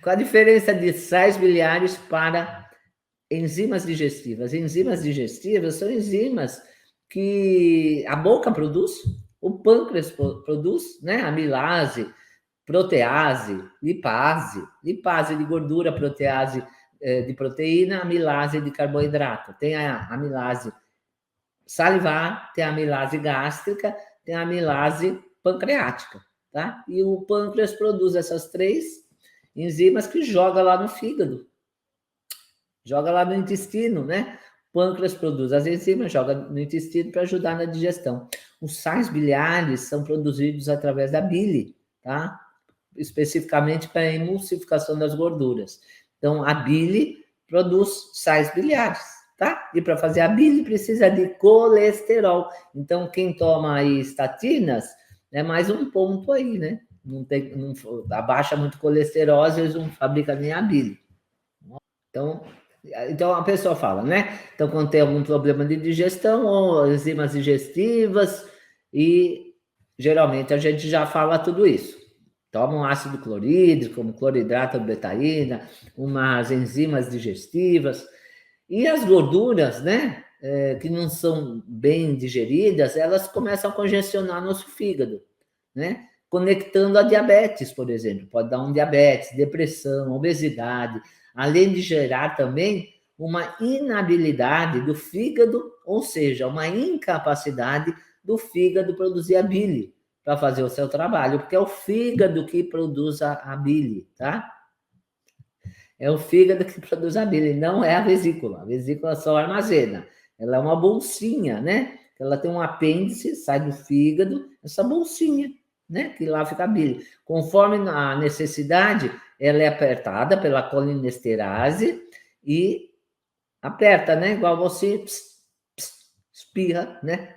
Qual a diferença de sais biliares para enzimas digestivas? Enzimas digestivas são enzimas que a boca produz, o pâncreas produz, né? Amilase, protease, lipase de gordura, protease de proteína, amilase de carboidrato. Tem a amilase salivar, tem a amilase gástrica, tem a amilase pancreática, tá? E o pâncreas produz essas três enzimas que joga lá no fígado, joga lá no intestino, né? O pâncreas produz as enzimas, joga no intestino para ajudar na digestão. Os sais biliares são produzidos através da bile, tá? Especificamente para a emulsificação das gorduras. Então, a bile produz sais biliares, tá? E para fazer a bile precisa de colesterol. Então, quem toma aí estatinas é mais um ponto aí, né? Não abaixa muito colesterol, às vezes não fabrica nem a bile. Então a pessoa fala, né? Então, quando tem algum problema de digestão ou enzimas digestivas, e geralmente a gente já fala tudo isso. Toma um ácido clorídrico, como cloridrato de betaína, umas enzimas digestivas. E as gorduras, né? Que não são bem digeridas, elas começam a congestionar nosso fígado, né? Conectando a diabetes, por exemplo. Pode dar um diabetes, depressão, obesidade, além de gerar também uma inabilidade do fígado, ou seja, uma incapacidade do fígado produzir a bile para fazer o seu trabalho, porque é o fígado que produz a bile, tá? É o fígado que produz a bile, não é a vesícula. A vesícula só armazena. Ela é uma bolsinha, né? Ela tem um apêndice, sai do fígado, essa bolsinha, né? Que lá fica a bile. Conforme a necessidade, ela é apertada pela colinesterase e aperta, né? Igual você espirra, né?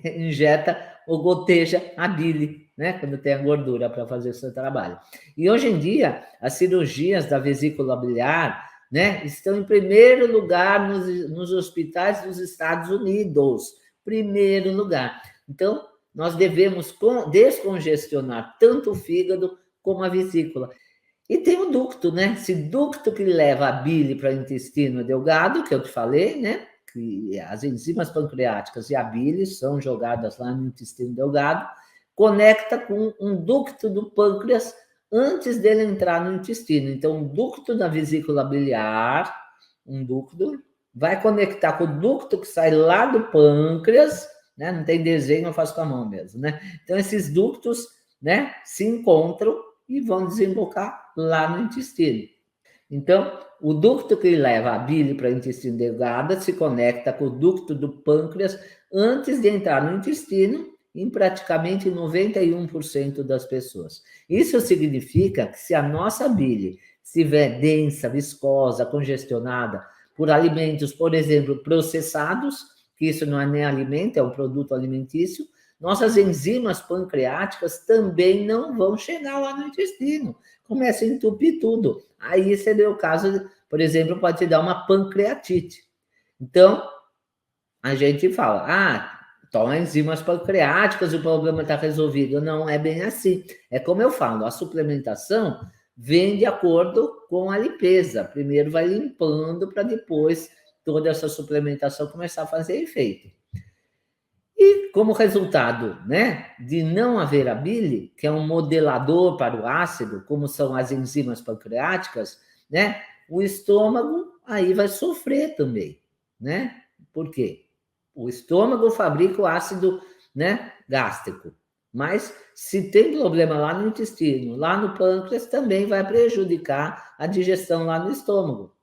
Injeta ou goteja a bile, né? Quando tem a gordura para fazer o seu trabalho. E hoje em dia, as cirurgias da vesícula biliar, né, estão em primeiro lugar nos hospitais dos Estados Unidos. Primeiro lugar. Então, nós devemos descongestionar tanto o fígado como a vesícula. E tem o ducto, né? Esse ducto que leva a bile para o intestino delgado, que eu te falei, né? Que as enzimas pancreáticas e a bile são jogadas lá no intestino delgado, conecta com um ducto do pâncreas antes dele entrar no intestino. Então, o ducto da vesícula biliar, um ducto, vai conectar com o ducto que sai lá do pâncreas, né? Não tem desenho, eu faço com a mão mesmo, né? Então, esses ductos, né, se encontram e vão desembocar lá no intestino. Então, o ducto que leva a bile para o intestino delgado se conecta com o ducto do pâncreas antes de entrar no intestino, em praticamente 91% das pessoas. Isso significa que se a nossa bile estiver densa, viscosa, congestionada por alimentos, por exemplo, processados, que isso não é nem alimento, é um produto alimentício, nossas enzimas pancreáticas também não vão chegar lá no intestino. Começa a entupir tudo. Aí seria o caso, por exemplo, pode te dar uma pancreatite. Então, a gente fala, toma enzimas pancreáticas e o problema está resolvido. Não é bem assim. É como eu falo, a suplementação vem de acordo com a limpeza. Primeiro vai limpando para depois toda essa suplementação começar a fazer efeito. E como resultado, né, de não haver a bile, que é um modelador para o ácido, como são as enzimas pancreáticas, né, o estômago aí vai sofrer também, né? Por quê? O estômago fabrica o ácido, né, gástrico, mas se tem problema lá no intestino, lá no pâncreas, também vai prejudicar a digestão lá no estômago.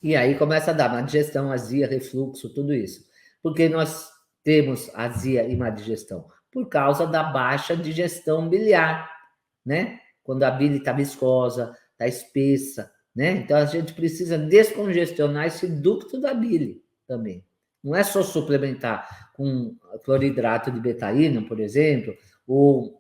E aí começa a dar má digestão, azia, refluxo, tudo isso. Por que nós temos azia e má digestão? Por causa da baixa digestão biliar, né? Quando a bile está viscosa, está espessa, né? Então a gente precisa descongestionar esse ducto da bile também. Não é só suplementar com cloridrato de betaína, por exemplo, ou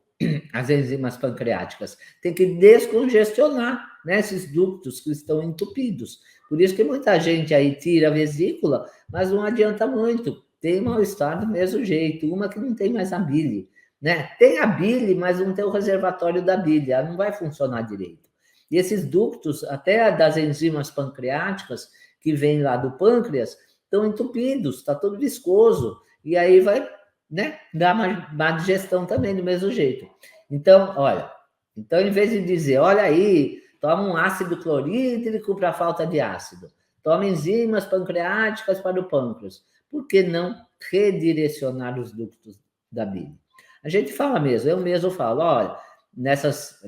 as enzimas pancreáticas. Tem que descongestionar, né, esses ductos que estão entupidos. Por isso que muita gente aí tira a vesícula, mas não adianta muito. Tem mal-estar do mesmo jeito. Uma que não tem mais a bile. né? Tem a bile, mas não tem o reservatório da bile, ela não vai funcionar direito. E esses ductos, até das enzimas pancreáticas, que vêm lá do pâncreas, estão entupidos, está todo viscoso, e aí vai, né, dar má digestão também, do mesmo jeito. Então, olha, então, em vez de dizer, olha aí, toma um ácido clorídrico para falta de ácido, toma enzimas pancreáticas para o pâncreas, por que não redirecionar os ductos da bile? A gente fala mesmo, eu mesmo falo, olha, nessas,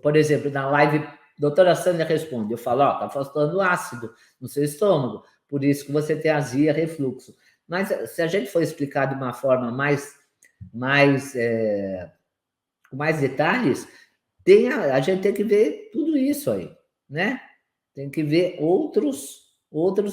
por exemplo, na live, doutora Sânia responde, eu falo, ó, tá faltando ácido no seu estômago, por isso que você tem azia, refluxo. Mas se a gente for explicar de uma forma com mais detalhes, a gente tem que ver tudo isso aí, né? Tem que ver outros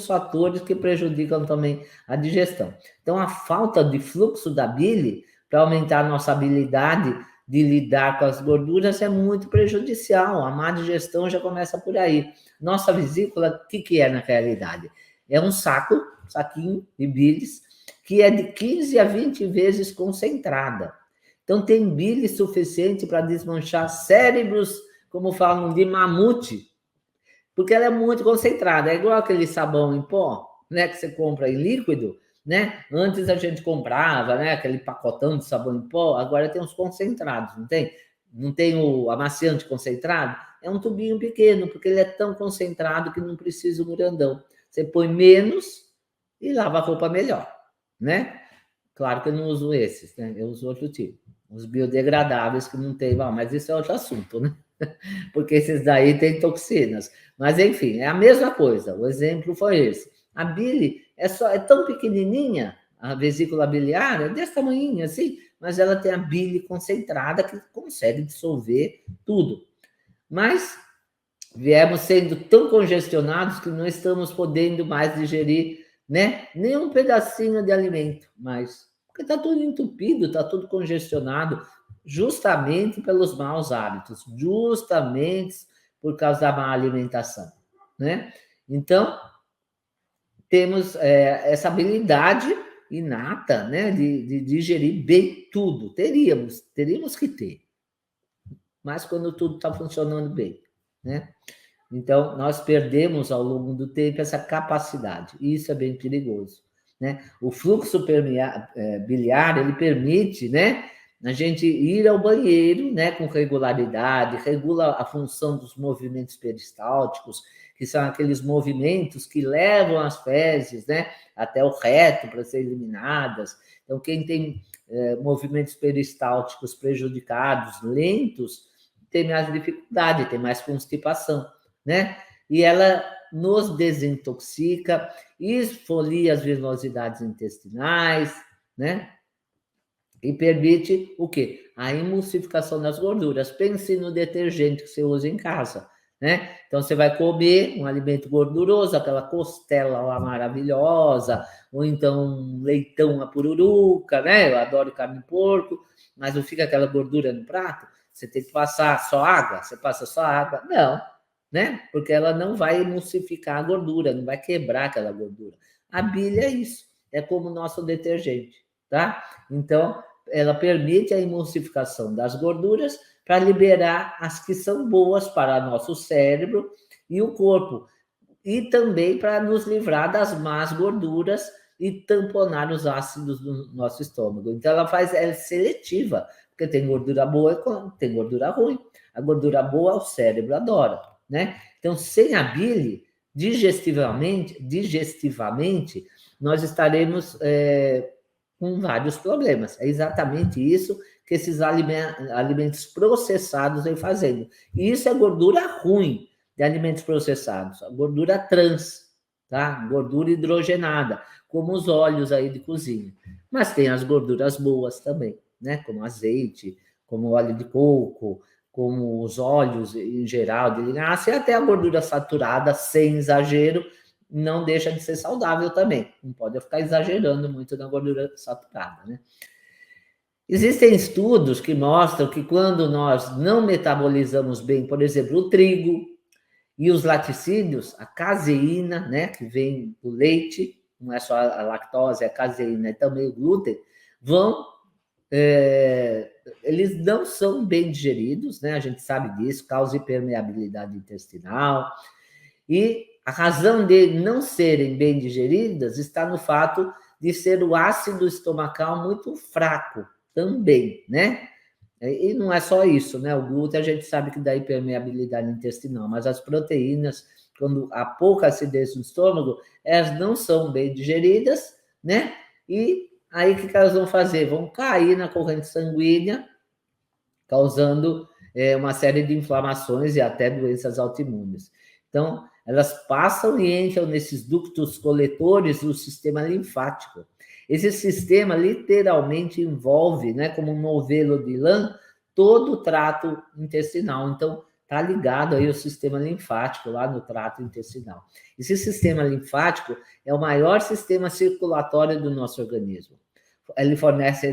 fatores que prejudicam também a digestão. Então, a falta de fluxo da bile, para aumentar a nossa habilidade de lidar com as gorduras, é muito prejudicial. A má digestão já começa por aí. Nossa vesícula, o que é na realidade? É um saquinho de bilis, que é de 15 a 20 vezes concentrada. Então, tem bile suficiente para desmanchar cérebros, como falam, de mamute, porque ela é muito concentrada. É igual aquele sabão em pó, né, que você compra em líquido, né? Antes a gente comprava, né, aquele pacotão de sabão em pó, agora tem os concentrados, não tem? Não tem o amaciante concentrado? É um tubinho pequeno, porque ele é tão concentrado que não precisa um grandão. Você põe menos e lava a roupa melhor, né? Claro que eu não uso esses, né? Eu uso outro tipo. Os biodegradáveis que não tem, mas isso é outro assunto, né? Porque esses daí têm toxinas. Mas, enfim, é a mesma coisa. O exemplo foi esse. A bile é tão pequenininha, a vesícula biliar é desse tamanhinho assim, mas ela tem a bile concentrada que consegue dissolver tudo. Mas viemos sendo tão congestionados que não estamos podendo mais digerir, né, nem um pedacinho de alimento mais. Porque está tudo entupido, está tudo congestionado, justamente pelos maus hábitos, justamente por causa da má alimentação, né? Então, temos essa habilidade inata, né, de digerir bem tudo. Teríamos que ter, mas quando tudo está funcionando bem, né? Então, nós perdemos ao longo do tempo essa capacidade, e isso é bem perigoso, né? O fluxo biliar, ele permite, né, a gente ir ao banheiro, né, com regularidade, regula a função dos movimentos peristálticos, que são aqueles movimentos que levam as fezes, né, até o reto para serem eliminadas. Então, quem tem movimentos peristálticos prejudicados, lentos, tem mais dificuldade, tem mais constipação, né? E ela nos desintoxica, esfolia as venosidades intestinais, né? E permite o quê? A emulsificação das gorduras. Pense no detergente que você usa em casa, né? Então, você vai comer um alimento gorduroso, aquela costela lá maravilhosa, ou então um leitão à pururuca, né? Eu adoro carne de porco, mas não fica aquela gordura no prato? Você tem que passar só água? Você passa só água? Não, né? Porque ela não vai emulsificar a gordura, não vai quebrar aquela gordura. A bile é isso, é como o nosso detergente, tá? Então, ela permite a emulsificação das gorduras para liberar as que são boas para nosso cérebro e o corpo, e também para nos livrar das más gorduras e tamponar os ácidos do nosso estômago. Então, ela é seletiva, porque tem gordura boa e tem gordura ruim. A gordura boa o cérebro adora, né? Então, sem a bile, digestivamente nós estaremos com vários problemas. É exatamente isso que esses alimentos processados vêm fazendo. E isso é gordura ruim de alimentos processados, a gordura trans, tá? Gordura hidrogenada, como os óleos aí de cozinha. Mas tem as gorduras boas também, né? Como azeite, como óleo de coco, como os óleos em geral de linhaça, e até a gordura saturada, sem exagero, não deixa de ser saudável também. Não pode ficar exagerando muito na gordura saturada, né? Existem estudos que mostram que quando nós não metabolizamos bem, por exemplo, o trigo e os laticínios, a caseína, né, que vem do leite, não é só a lactose, é a caseína e também o glúten, vão eles não são bem digeridos, né? A gente sabe disso, causa hipermeabilidade intestinal. E a razão de não serem bem digeridas está no fato de ser o ácido estomacal muito fraco também, né? E não é só isso, né? O glúten a gente sabe que dá hipermeabilidade intestinal, mas as proteínas, quando há pouca acidez no estômago, elas não são bem digeridas, né? E aí o que elas vão fazer? Vão cair na corrente sanguínea, causando uma série de inflamações e até doenças autoimunes. Então, elas passam e entram nesses ductos coletores do sistema linfático. Esse sistema literalmente envolve, né, como um novelo de lã, todo o trato intestinal. Então, está ligado aí ao sistema linfático, lá no trato intestinal. Esse sistema linfático é o maior sistema circulatório do nosso organismo. Ele fornece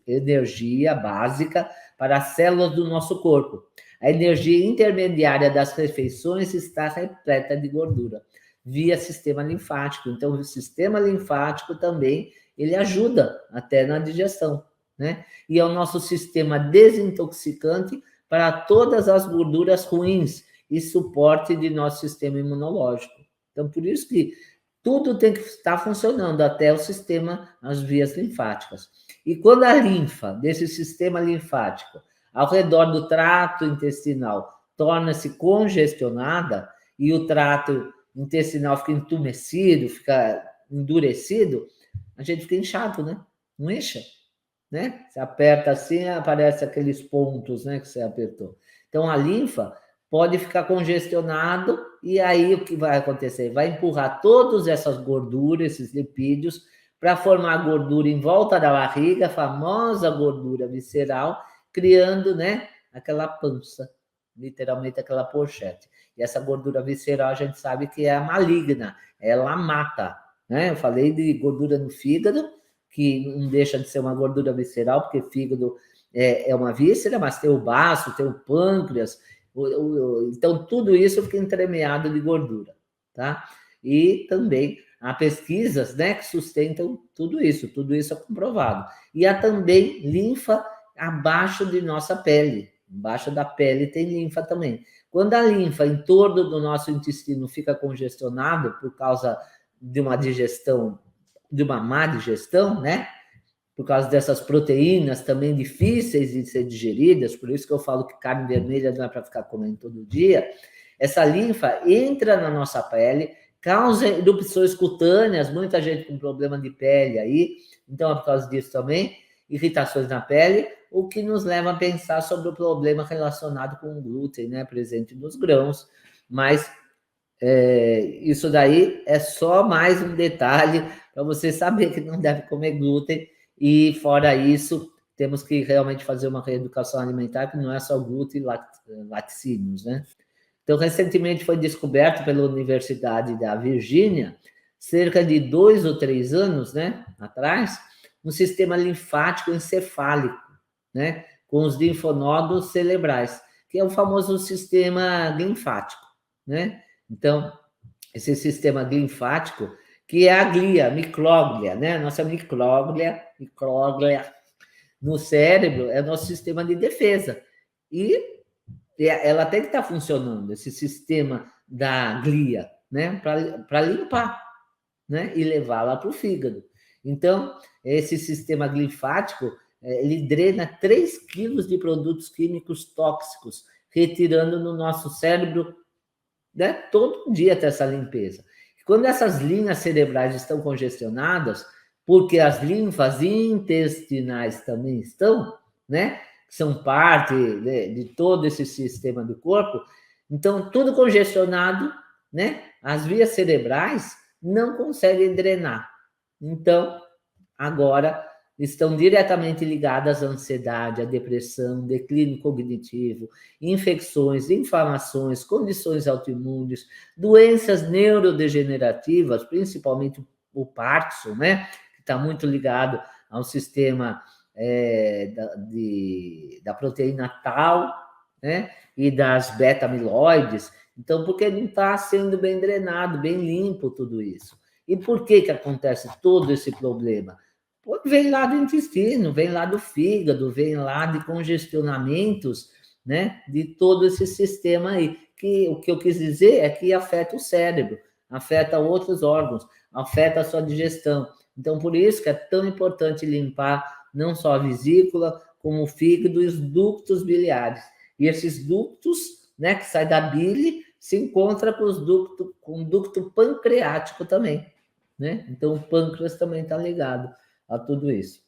energia básica para as células do nosso corpo. A energia intermediária das refeições está repleta de gordura, via sistema linfático. Então, o sistema linfático também, ele ajuda até na digestão, né? E é o nosso sistema desintoxicante para todas as gorduras ruins e suporte de nosso sistema imunológico. Então, por isso que tudo tem que estar funcionando, até o sistema, as vias linfáticas. E quando a linfa desse sistema linfático ao redor do trato intestinal torna-se congestionada e o trato intestinal fica entumecido, fica endurecido, a gente fica inchado, né? Não incha, né? Você aperta assim, aparece aqueles pontos, né, que você apertou. Então, a linfa pode ficar congestionado e aí o que vai acontecer? Vai empurrar todas essas gorduras, esses lipídios, para formar gordura em volta da barriga, a famosa gordura visceral, criando, né, aquela pança, literalmente aquela pochete. E essa gordura visceral a gente sabe que é maligna, ela mata, né? Eu falei de gordura no fígado, que não deixa de ser uma gordura visceral, porque fígado é uma víscera, mas tem o baço, tem o pâncreas, então tudo isso fica entremeado de gordura, tá? E também há pesquisas, né, que sustentam tudo isso é comprovado. E há também linfa abaixo de nossa pele, embaixo da pele tem linfa também. Quando a linfa em torno do nosso intestino fica congestionado por causa de uma digestão, de uma má digestão, né? Por causa dessas proteínas também difíceis de ser digeridas, por isso que eu falo que carne vermelha não é para ficar comendo todo dia. Essa linfa entra na nossa pele, causa erupções cutâneas, muita gente com problema de pele aí, então é por causa disso também, irritações na pele, o que nos leva a pensar sobre o problema relacionado com o glúten, né, presente nos grãos, mas isso daí é só mais um detalhe para você saber que não deve comer glúten, e fora isso, temos que realmente fazer uma reeducação alimentar, que não é só glúten e laticínios, né? Então, recentemente foi descoberto pela Universidade da Virgínia, cerca de 2 ou 3 anos, né, atrás, um sistema linfático encefálico, né, com os linfonodos cerebrais, que é o famoso sistema linfático, né? Então, esse sistema linfático, que é a glia, micróglia, né? Nossa micróglia no cérebro é nosso sistema de defesa. E ela tem que estar funcionando, esse sistema da glia, né? Para limpar, né? E levá-la para o fígado. Então, esse sistema linfático, ele drena 3 quilos de produtos químicos tóxicos, retirando no nosso cérebro, né, todo dia ter essa limpeza. Quando essas linhas cerebrais estão congestionadas, porque as linfas intestinais também estão, né, são parte de todo esse sistema do corpo, então tudo congestionado, né, as vias cerebrais não conseguem drenar. Então, agora estão diretamente ligadas à ansiedade, à depressão, declínio cognitivo, infecções, inflamações, condições autoimunes, doenças neurodegenerativas, principalmente o Parkinson, né? Que está muito ligado ao sistema da proteína tau, né? E das beta-amiloides. Então, porque não está sendo bem drenado, bem limpo tudo isso. E por que acontece todo esse problema? Vem lá do intestino, vem lá do fígado, vem lá de congestionamentos, né? De todo esse sistema aí. Que o que eu quis dizer é que afeta o cérebro, afeta outros órgãos, afeta a sua digestão. Então, por isso que é tão importante limpar não só a vesícula, como o fígado e os ductos biliares. E esses ductos, né, que sai da bile, se encontra com com o ducto pancreático também, né? Então, o pâncreas também está ligado a tudo isso.